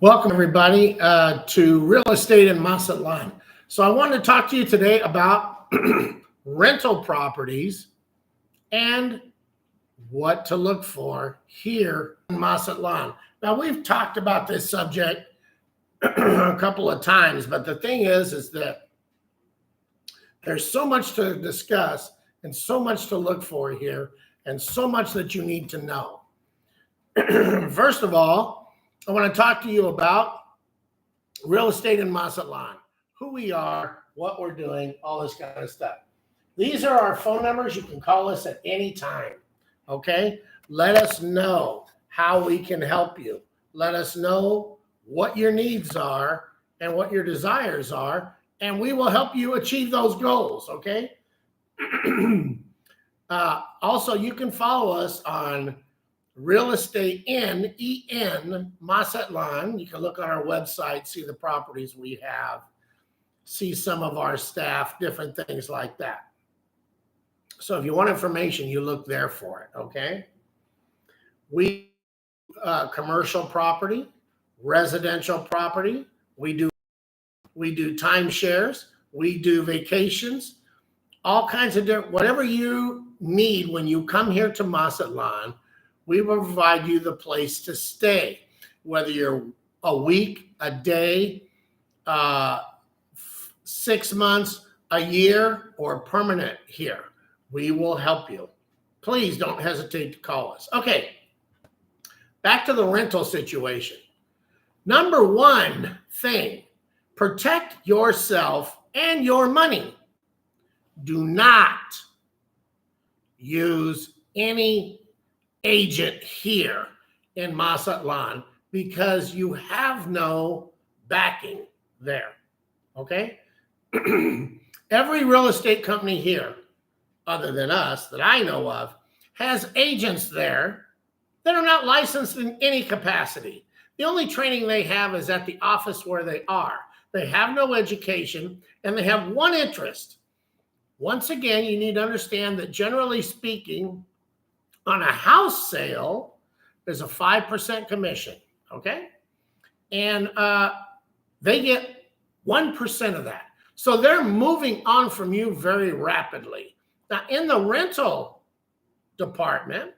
Welcome, everybody, to Real Estate in Mazatlan. So I wanted to talk to you today about rental properties and what to look for here in Mazatlan. Now, we've talked about this subject a couple of times, but the thing is that there's so much to discuss and so much to look for here and so much that you need to know. First of all, I want to talk to you about real estate in Mazatlan, who we are, what we're doing, all this kind of stuff. These are our phone numbers. You can call us at any time, okay? Let us know how we can help you. Let us know what your needs are and what your desires are, and we will help you achieve those goals, okay? Also, you can follow us on Real Estate in Mazatlan. You can look on our website, see the properties we have, see some of our staff, different things like that. So if you want information, you look there for it, okay? We commercial property, residential property. We do timeshares. We do vacations, all kinds of different, whatever you need when you come here to Mazatlan. We will provide you the place to stay, whether you're a week, a day, 6 months, a year, or permanent here. We will help you. Please don't hesitate to call us. Okay, back to the rental situation. Number one thing, protect yourself and your money. Do not use any agent here in Mazatlan because you have no backing there, okay? Every real estate company here, other than us that I know of, has agents there that are not licensed in any capacity. The only training they have is at the office where they are. They have no education and they have one interest. Once again, you need to understand that generally speaking, on a house sale, there's a 5% commission, okay? And they get 1% of that. So they're moving on from you very rapidly. Now, in the rental department,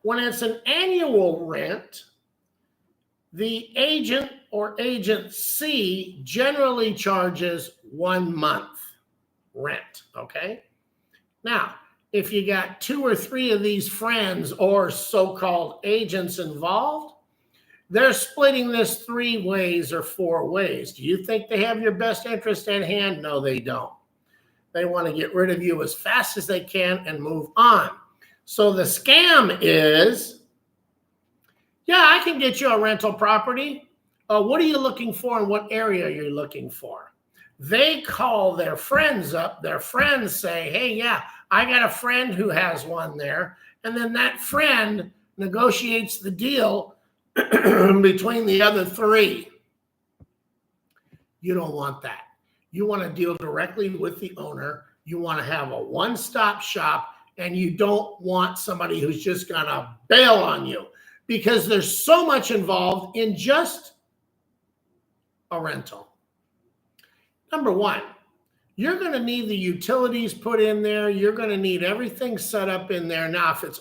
when it's an annual rent, the agent or agency generally charges 1 month rent, okay? Now, if you got 2 or 3 of these friends or so-called agents involved, they're splitting this 3 ways or 4 ways. Do you think they have your best interest at hand? No, they don't. They want to get rid of you as fast as they can and move on. So the scam is, yeah, I can get you a rental property. What are you looking for and what area you're looking for? They call their friends up. Their friends say, hey, yeah, I got a friend who has one there. And then that friend negotiates the deal between the other 3. You don't want that. You want to deal directly with the owner. You want to have a one-stop shop, and you don't want somebody who's just going to bail on you because there's so much involved in just a rental. Number one, you're going to need the utilities put in there. You're going to need everything set up in there. Now, if it's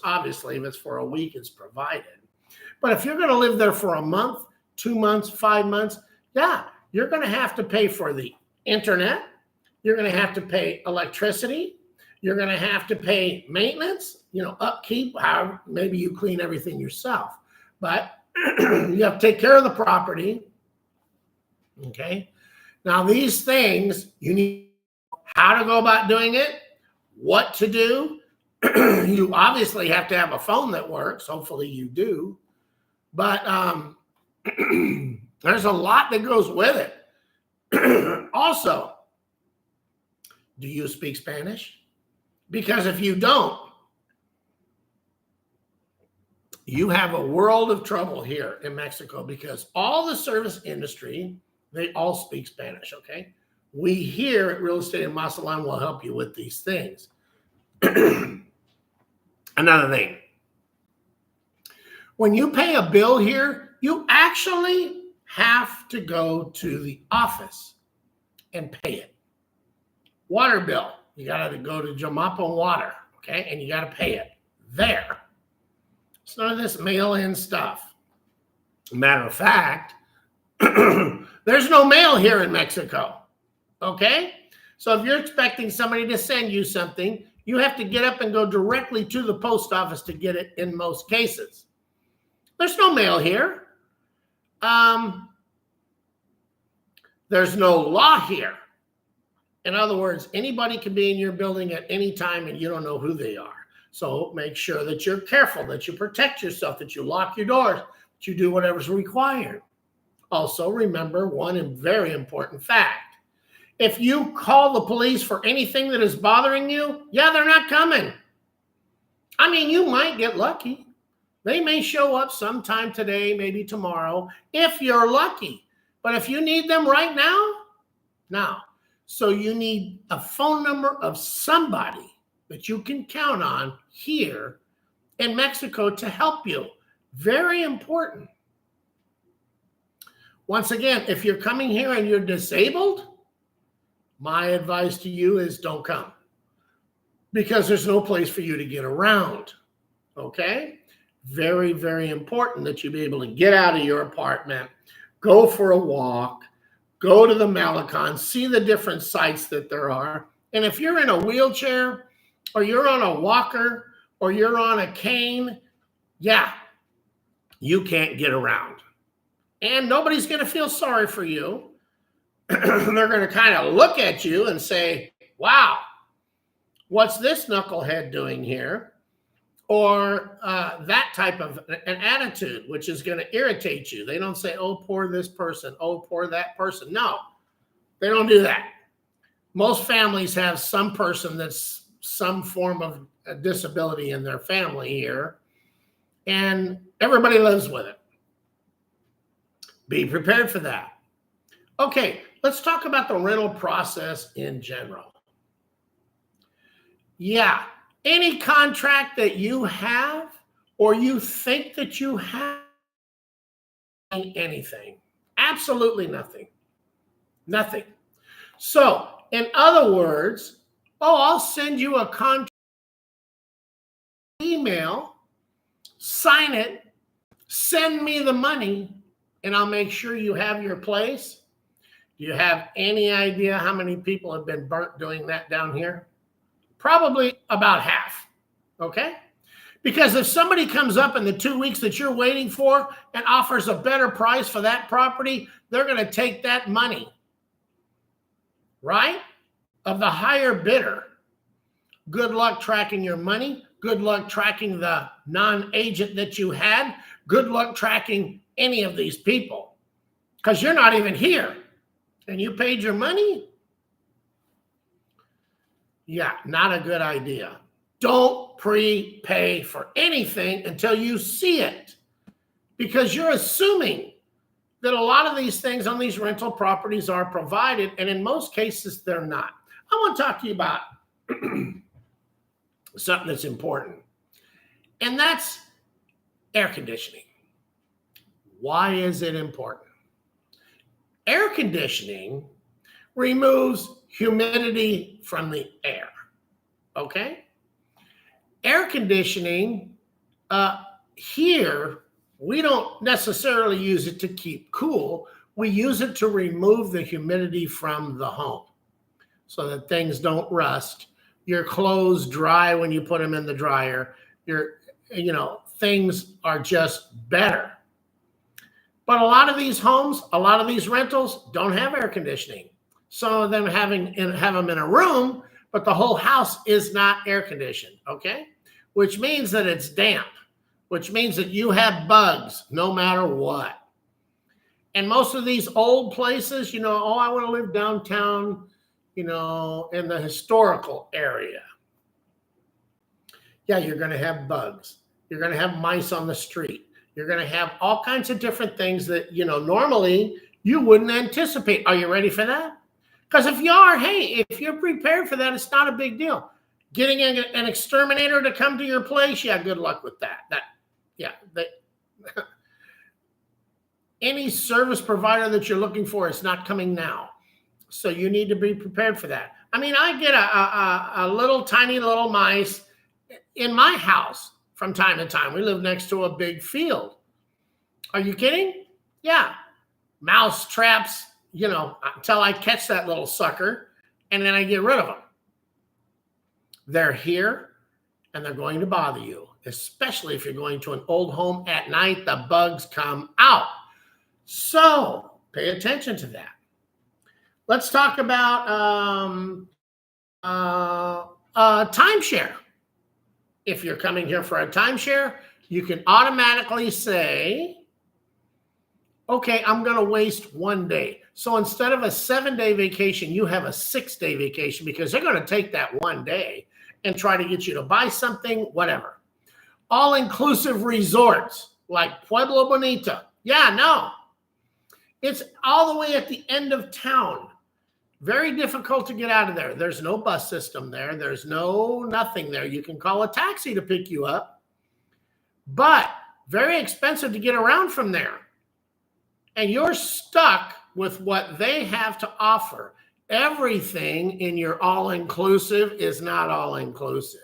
for a week, it's provided. But if you're going to live there for a month, 2 months, 5 months, yeah, you're going to have to pay for the internet. You're going to have to pay electricity. You're going to have to pay maintenance, upkeep, however, maybe you clean everything yourself. But you have to take care of the property, okay? Now, these things, you need how to go about doing it, what to do. You obviously have to have a phone that works. Hopefully you do. But there's a lot that goes with it. Also, do you speak Spanish? Because if you don't, you have a world of trouble here in Mexico because all the service industry, they all speak Spanish, okay? We here at Real Estate in Mazatlan will help you with these things. Another thing. When you pay a bill here, You actually have to go to the office and pay it. Water bill, you got to go to Jamapa Water, okay? And you got to pay it there. It's none of this mail-in stuff. Matter of fact, there's no mail here in Mexico, okay? So if you're expecting somebody to send you something, you have to get up and go directly to the post office to get it in most cases. There's no mail here. There's no law here. In other words, anybody can be in your building at any time and you don't know who they are. So make sure that you're careful, that you protect yourself, that you lock your doors, that you do whatever's required. Also, remember one very important fact. If you call the police for anything that is bothering you, yeah, they're not coming. I mean, you might get lucky. They may show up sometime today, maybe tomorrow, if you're lucky. But if you need them right now, no. So you need a phone number of somebody that you can count on here in Mexico to help you. Very important. Once again, if you're coming here and you're disabled, my advice to you is don't come, because there's no place for you to get around, okay? Very, very important that you be able to get out of your apartment, go for a walk, go to the Malecon, see the different sites that there are. And if you're in a wheelchair or you're on a walker or you're on a cane, yeah, you can't get around. And nobody's going to feel sorry for you. They're going to kind of look at you and say, wow, what's this knucklehead doing here? Or that type of an attitude, which is going to irritate you. They don't say, oh, poor this person. Oh, poor that person. No, they don't do that. Most families have some person that's some form of a disability in their family here, and everybody lives with it. Be prepared for that. Okay, let's talk about the rental process in general. Yeah, any contract that you have or you think that you have, anything, absolutely nothing, nothing. So, in other words, oh, I'll send you a contract email, sign it, send me the money, and I'll make sure you have your place. Do you have any idea how many people have been burnt doing that down here? Probably about half, okay? Because if somebody comes up in the 2 weeks that you're waiting for and offers a better price for that property, they're going to take that money, right, of the higher bidder. Good luck tracking your money. Good luck tracking the non-agent that you had. Good luck tracking any of these people, because you're not even here and you paid your money. Yeah, not a good idea. Don't prepay for anything until you see it, because you're assuming that a lot of these things on these rental properties are provided, and in most cases, they're not. I want to talk to you about something that's important, and that's air conditioning. Why is it important? Air conditioning removes humidity from the air, okay? Air conditioning, here, we don't necessarily use it to keep cool. We use it to remove the humidity from the home so that things don't rust. Your clothes dry when you put them in the dryer. Things are just better. But a lot of these homes, a lot of these rentals don't have air conditioning. Some of them have them in a room, but the whole house is not air conditioned, okay? Which means that it's damp, which means that you have bugs no matter what. And most of these old places, oh, I want to live downtown, in the historical area. Yeah, you're going to have bugs. You're going to have mice on the street. You're going to have all kinds of different things that, normally you wouldn't anticipate. Are you ready for that? Because if you are, hey, if you're prepared for that, it's not a big deal. Getting an exterminator to come to your place, yeah, good luck with that. any service provider that you're looking for is not coming now. So you need to be prepared for that. I mean, I get a little tiny little mice in my house from time to time. We live next to a big field. Are you kidding? Yeah. Mouse traps, you know, until I catch that little sucker, and then I get rid of them. They're here, and they're going to bother you, especially if you're going to an old home at night. The bugs come out. So pay attention to that. Let's talk about timeshare. If you're coming here for a timeshare, you can automatically say, okay, I'm going to waste 1 day. So instead of a 7-day vacation, you have a 6-day vacation, because they're going to take that 1 day and try to get you to buy something, whatever. All-inclusive resorts like Pueblo Bonito. Yeah, no. It's all the way at the end of town. Very difficult to get out of there. There's no bus system there. There's nothing there. You can call a taxi to pick you up, but very expensive to get around from there. And you're stuck with what they have to offer. Everything in your all-inclusive is not all-inclusive.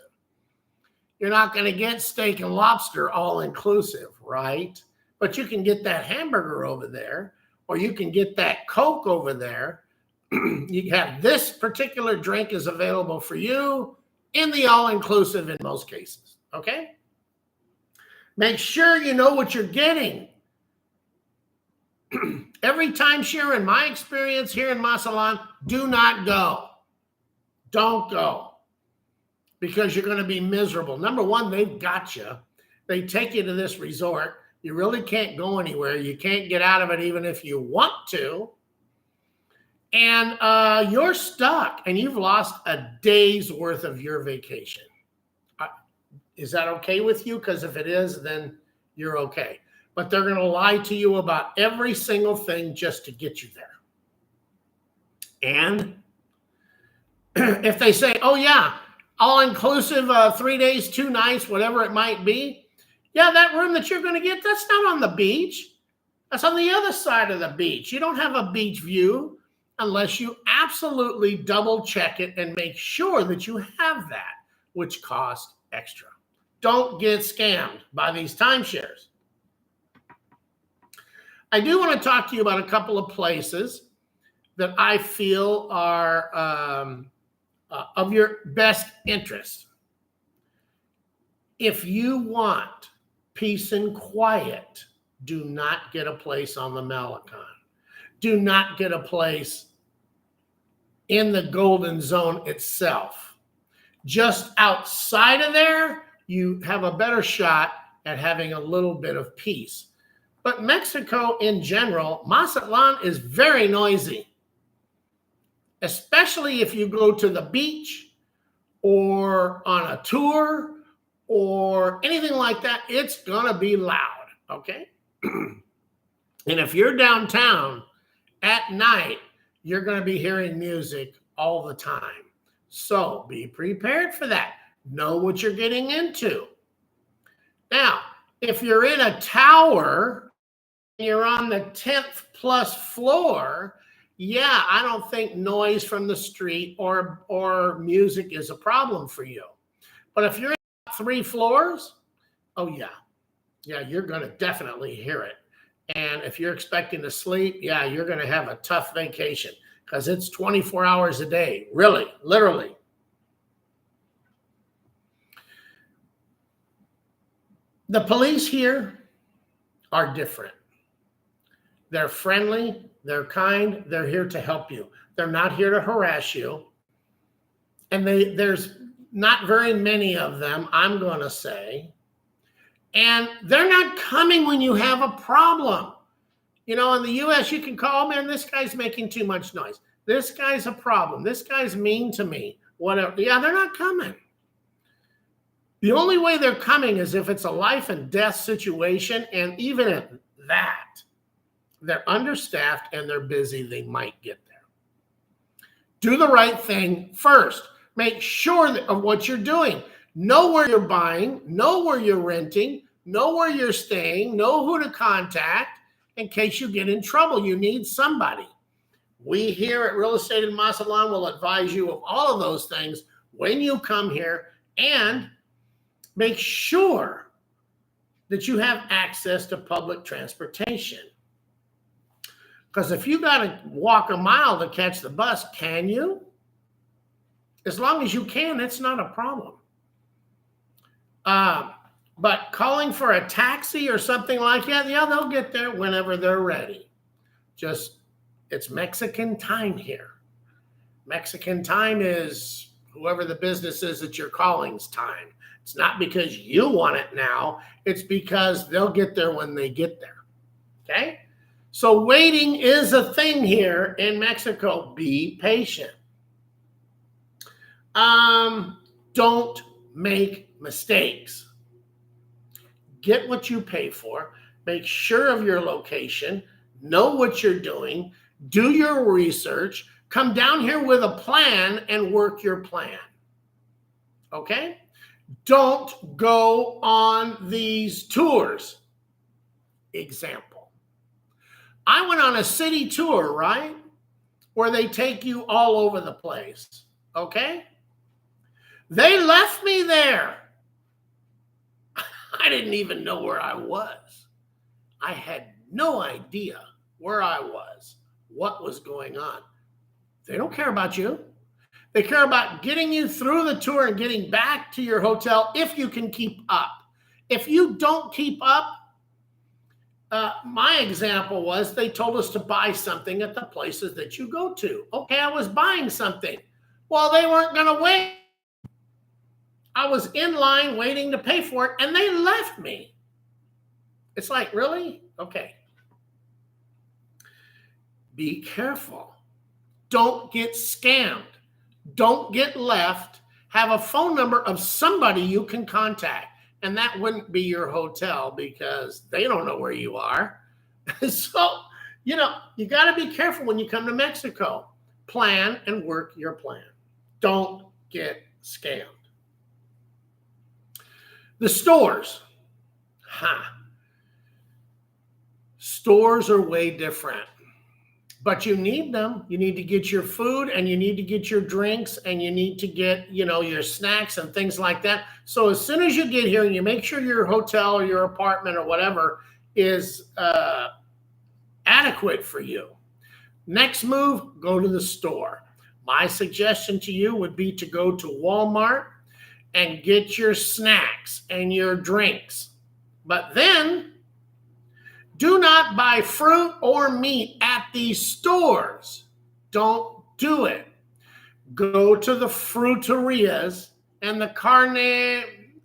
You're not going to get steak and lobster all-inclusive, right? But you can get that hamburger over there, or you can get that Coke over there. You have this particular drink is available for you in the all-inclusive in most cases, okay? Make sure you know what you're getting. Every timeshare, in my experience here in Mazatlan, do not go. Don't go, because you're going to be miserable. Number one, they've got you. They take you to this resort. You really can't go anywhere. You can't get out of it even if you want to. And you're stuck, and you've lost a day's worth of your vacation. Is that okay with you? Because if it is, then you're okay. But they're going to lie to you about every single thing just to get you there. And if they say, oh, yeah, all-inclusive, 3 days, 2 nights, whatever it might be, yeah, that room that you're going to get, that's not on the beach. That's on the other side of the beach. You don't have a beach view unless you absolutely double check it and make sure that you have that, which costs extra. Don't get scammed by these timeshares. I do want to talk to you about a couple of places that I feel are of your best interest. If you want peace and quiet, do not get a place on the Malecon. Do not get a place in the Golden Zone itself. Just outside of there, you have a better shot at having a little bit of peace. But Mexico in general, Mazatlan is very noisy, especially if you go to the beach or on a tour or anything like that. It's going to be loud, okay? And if you're downtown at night, you're going to be hearing music all the time. So be prepared for that. Know what you're getting into. Now, if you're in a tower, you're on the 10th plus floor, yeah, I don't think noise from the street or music is a problem for you. But if you're in 3 floors, oh yeah, you're going to definitely hear it. And if you're expecting to sleep, yeah, you're going to have a tough vacation, because it's 24 hours a day, really, literally. The police here are different. They're friendly, they're kind, they're here to help you. They're not here to harass you. And there's not very many of them, I'm going to say. And they're not coming when you have a problem. You know, in the U.S., you can call, man, this guy's making too much noise. This guy's a problem. This guy's mean to me. Whatever. Yeah, they're not coming. The only way they're coming is if it's a life and death situation. And even at that, they're understaffed and they're busy. They might get there. Do the right thing first. Make sure of what you're doing. Know where you're buying. Know where you're renting. Know where you're staying. Know who to contact. in case you get in trouble. You need somebody. We here at Real Estate in Mazatlan will advise you of all of those things when you come here, and make sure that you have access to public transportation. Because if you got to walk a mile to catch the bus, can you? As long as you can, it's not a problem. But calling for a taxi or something like that, yeah, they'll get there whenever they're ready. It's Mexican time here. Mexican time is whoever the business is that you're calling's time. It's not because you want it now. It's because they'll get there when they get there. Okay? So waiting is a thing here in Mexico. Be patient. Don't make mistakes. Get what you pay for. Make sure of your location. Know what you're doing. Do your research. Come down here with a plan and work your plan. Okay? Don't go on these tours. Example. I went on a city tour, right? Where they take you all over the place. Okay? They left me there. I didn't even know where I was. I had no idea where I was, what was going on. They don't care about you. They care about getting you through the tour and getting back to your hotel if you can keep up. If you don't keep up, my example was they told us to buy something at the places that you go to. Okay, I was buying something. Well, they weren't going to wait. I was in line waiting to pay for it, and they left me. It's like, really? Okay. Be careful. Don't get scammed. Don't get left. Have a phone number of somebody you can contact. And that wouldn't be your hotel because they don't know where you are. So, you got to be careful when you come to Mexico. Plan and work your plan. Don't get scammed. The stores. Stores are way different. But you need them. You need to get your food, and you need to get your drinks, and you need to get, your snacks and things like that. So as soon as you get here and you make sure your hotel or your apartment or whatever is adequate for you. Next move, go to the store. My suggestion to you would be to go to Walmart and get your snacks and your drinks. But then, do not buy fruit or meat at these stores. Don't do it. Go to the fruterias and the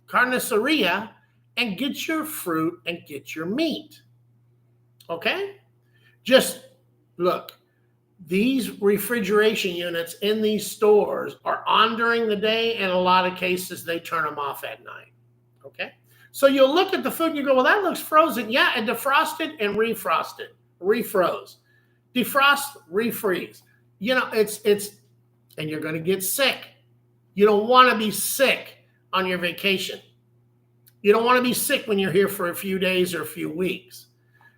carniceria and get your fruit and get your meat. Okay? Just look, these refrigeration units in these stores are on during the day, and in a lot of cases, they turn them off at night. Okay? So you'll look at the food and you go, well, that looks frozen. Yeah, and defrosted and refrosted, refroze. Defrost, refreeze. And you're going to get sick. You don't want to be sick on your vacation. You don't want to be sick when you're here for a few days or a few weeks.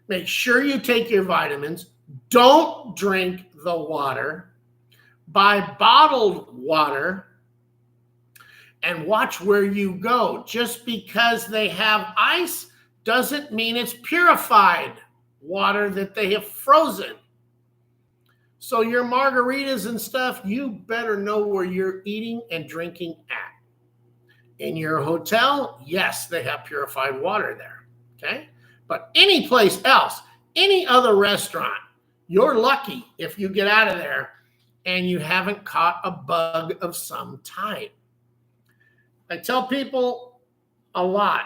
Make sure you take your vitamins. Don't drink the water. Buy bottled water. And watch where you go. Just because they have ice doesn't mean it's purified water that they have frozen. So your margaritas and stuff, you better know where you're eating and drinking at. In your hotel, yes, they have purified water there. Okay? But any place else, any other restaurant, you're lucky if you get out of there and you haven't caught a bug of some type. I tell people a lot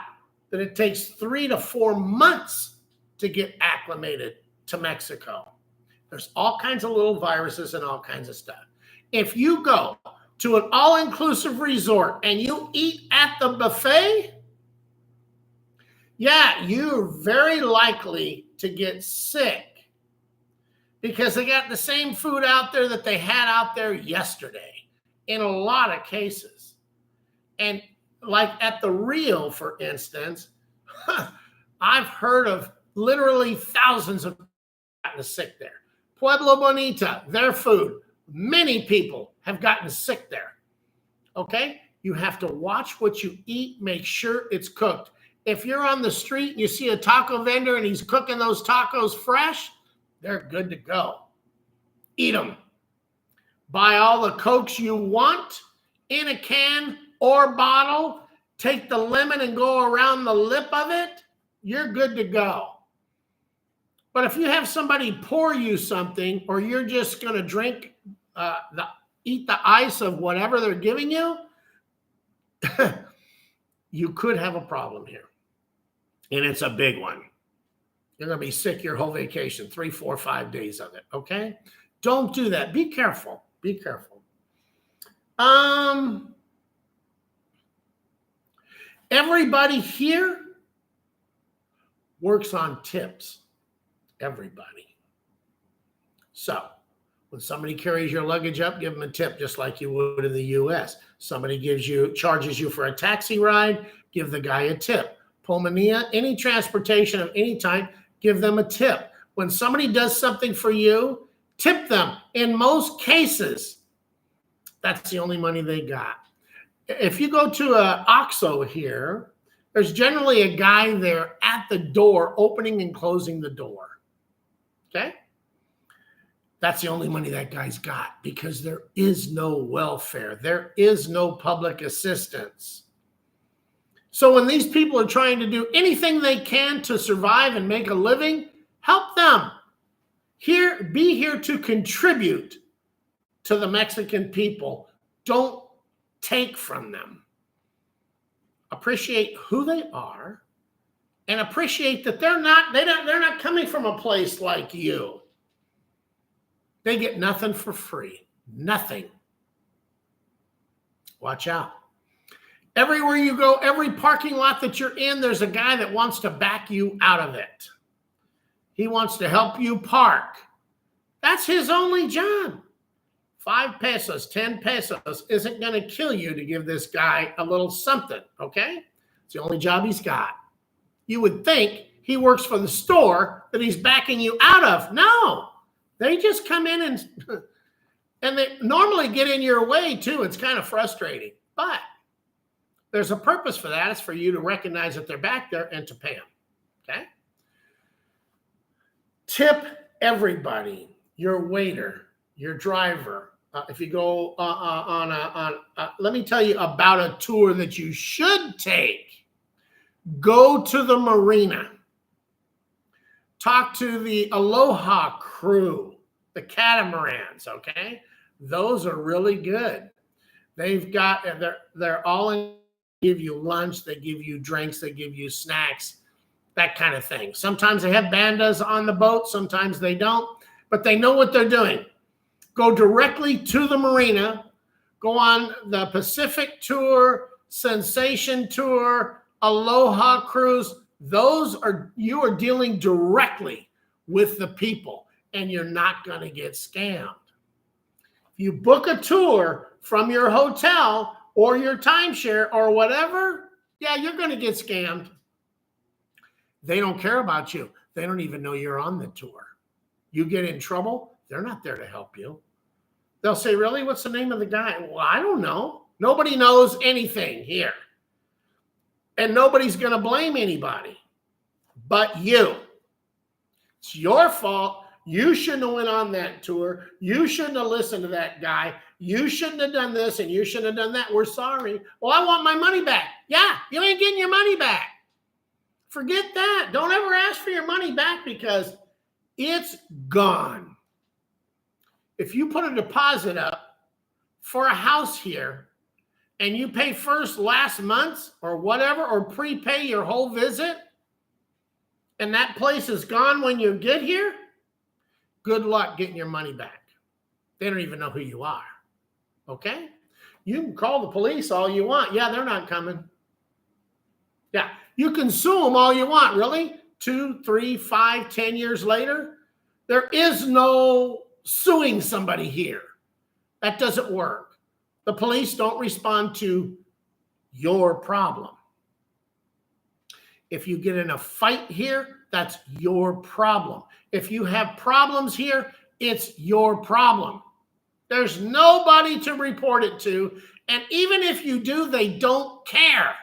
that it takes 3 to 4 months to get acclimated to Mexico. There's all kinds of little viruses and all kinds of stuff. If you go to an all-inclusive resort and you eat at the buffet, yeah, you're very likely to get sick because they got the same food out there that they had out there yesterday in a lot of cases. And like at the Rio, for instance, I've heard of literally thousands of gotten sick there. Pueblo Bonita, their food. Many people have gotten sick there. Okay? You have to watch what you eat, make sure it's cooked. If you're on the street and you see a taco vendor and he's cooking those tacos fresh, they're good to go. Eat them. Buy all the Cokes you want in a can or bottle. Take the lemon and go around the lip of it. You're good to go. But if you have somebody pour you something, or you're just going to drink, eat the ice of whatever they're giving you, you could have a problem here. And it's a big one. You're going to be sick your whole vacation, 3, 4, 5 days of it. Okay? Don't do that. Be careful. Be careful. Everybody here works on tips. Everybody. So when somebody carries your luggage up, give them a tip just like you would in the US. Somebody charges you for a taxi ride, give the guy a tip. Pulmonea, any transportation of any type, give them a tip. When somebody does something for you, tip them. In most cases, that's the only money they got. If you go to an OXXO here, there's generally a guy there at the door opening and closing the door. Okay? That's the only money that guy's got, because there is no welfare. There is no public assistance. So when these people are trying to do anything they can to survive and make a living, help them. Be here to contribute to the Mexican people. Don't take from them. Appreciate who they are, and appreciate that they're not coming from a place like you. They get nothing for free. Nothing. Watch out. Everywhere you go, every parking lot that you're in, there's a guy that wants to back you out of it. He wants to help you park. That's his only job. 5 pesos, 10 pesos isn't going to kill you to give this guy a little something, okay? It's the only job he's got. You would think he works for the store that he's backing you out of. No, they just come in and they normally get in your way too. It's kind of frustrating, but there's a purpose for that. It's for you to recognize that they're back there and to pay them, okay? Tip everybody, your waiter, your driver. If you go let me tell you about a tour that you should take. Go to the marina. Talk to the Aloha crew, the catamarans, okay? Those are really good. They're all in, give you lunch, they give you drinks, they give you snacks, that kind of thing. Sometimes they have bandas on the boat, sometimes they don't, but they know what they're doing. Go directly to the marina, go on the Pacific Tour, Sensation Tour, Aloha Cruise. You are dealing directly with the people, and you're not going to get scammed. If you book a tour from your hotel or your timeshare or whatever, yeah, you're going to get scammed. They don't care about you. They don't even know you're on the tour. You get in trouble, they're not there to help you. They'll say, really? What's the name of the guy? Well, I don't know. Nobody knows anything here. And nobody's going to blame anybody but you. It's your fault. You shouldn't have went on that tour. You shouldn't have listened to that guy. You shouldn't have done this and you shouldn't have done that. We're sorry. Well, I want my money back. Yeah, you ain't getting your money back. Forget that. Don't ever ask for your money back because it's gone. If you put a deposit up for a house here and you pay first last month's or whatever, or prepay your whole visit, and that place is gone when you get here, good luck getting your money back. They don't even know who you are. Okay? You can call the police all you want. Yeah, they're not coming. Yeah, you can sue them all you want. Really? 2, 3, 5, 10 years later? There is no suing somebody here. That doesn't work. The police don't respond to your problem. If you get in a fight here, that's your problem. If you have problems here, it's your problem. There's nobody to report it to. And even if you do, they don't care.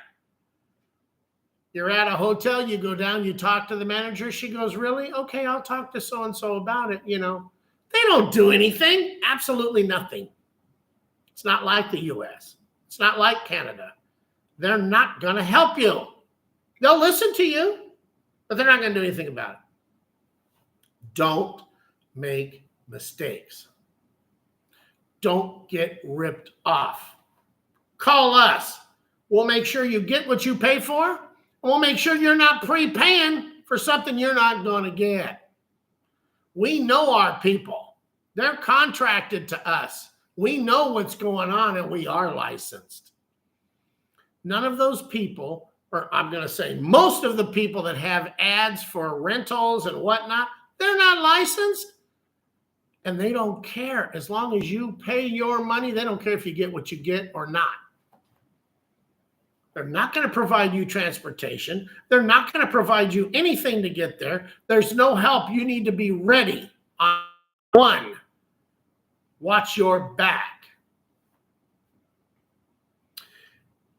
You're at a hotel, you go down, you talk to the manager. She goes, really? Okay, I'll talk to so-and-so about it. You know, they don't do anything. Absolutely nothing. It's not like the US. It's not like Canada. They're not going to help you. They'll listen to you, but they're not going to do anything about it. Don't make mistakes. Don't get ripped off. Call us. We'll make sure you get what you pay for. We'll make sure you're not prepaying for something you're not going to get. We know our people. They're contracted to us. We know what's going on, and we are licensed. None of those people, or I'm going to say most of the people that have ads for rentals and whatnot, they're not licensed, and they don't care. As long as you pay your money, they don't care if you get what you get or not. They're not going to provide you transportation. They're not going to provide you anything to get there. There's no help. You need to be ready. One, watch your back.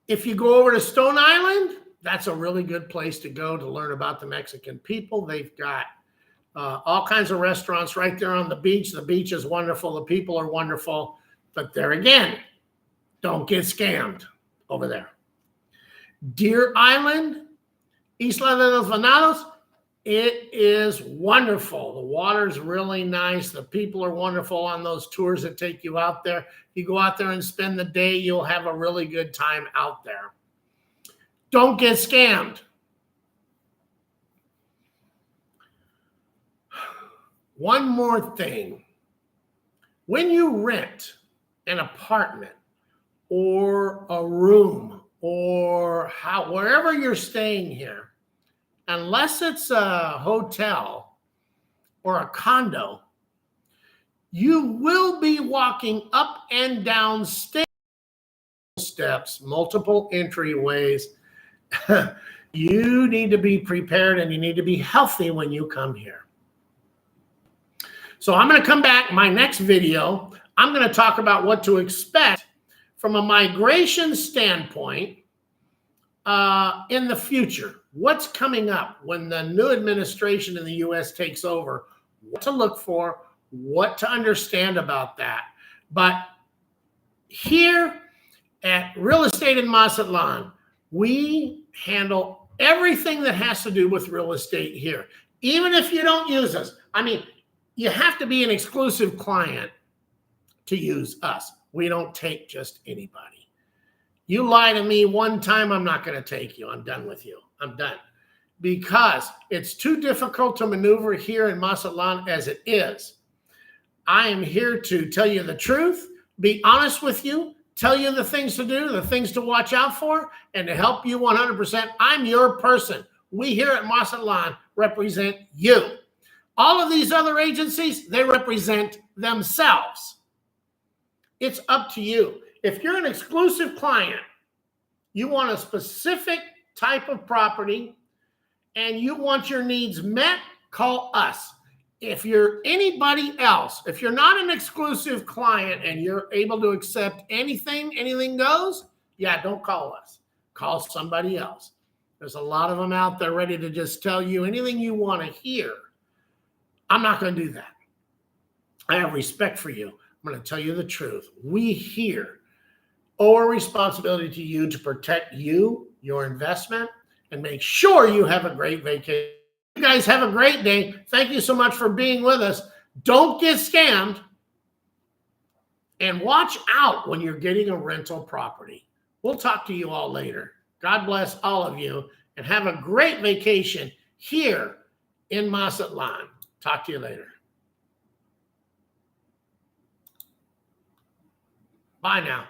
If you go over to Stone Island, that's a really good place to go to learn about the Mexican people. They've got all kinds of restaurants right there on the beach. The beach is wonderful. The people are wonderful. But there again, don't get scammed over there. Deer Island, Isla de los Venados, it is wonderful. The water's really nice. The people are wonderful on those tours that take you out there. If you go out there and spend the day, you'll have a really good time out there. Don't get scammed. One more thing. When you rent an apartment or a room or wherever you're staying here, unless it's a hotel or a condo, you will be walking up and down steps, multiple entryways. You need to be prepared and you need to be healthy when you come here. So I'm going to come back. My next video, I'm going to talk about what to expect from a migration standpoint in the future. What's coming up when the new administration in the U.S. takes over, what to look for, what to understand about that. But here at Real Estate in Mazatlan, we handle everything that has to do with real estate here. Even if you don't use us. I mean, you have to be an exclusive client to use us. We don't take just anybody. You lie to me one time, I'm not going to take you. I'm done with you. I'm done. Because it's too difficult to maneuver here in Mazatlan as it is. I am here to tell you the truth, be honest with you, tell you the things to do, the things to watch out for, and to help you 100%. I'm your person. We here at Mazatlan represent you. All of these other agencies, they represent themselves. It's up to you. If you're an exclusive client, you want a specific type of property, and you want your needs met, call us. If you're anybody else, if you're not an exclusive client and you're able to accept anything goes, yeah, don't call us. Call somebody else. There's a lot of them out there ready to just tell you anything you want to hear. I'm not going to do that. I have respect for you. I'm going to tell you the truth. We here owe a responsibility to you to protect you, your investment, and make sure you have a great vacation. You guys have a great day. Thank you so much for being with us. Don't get scammed. And watch out when you're getting a rental property. We'll talk to you all later. God bless all of you and have a great vacation here in Mazatlan. Talk to you later. Bye now.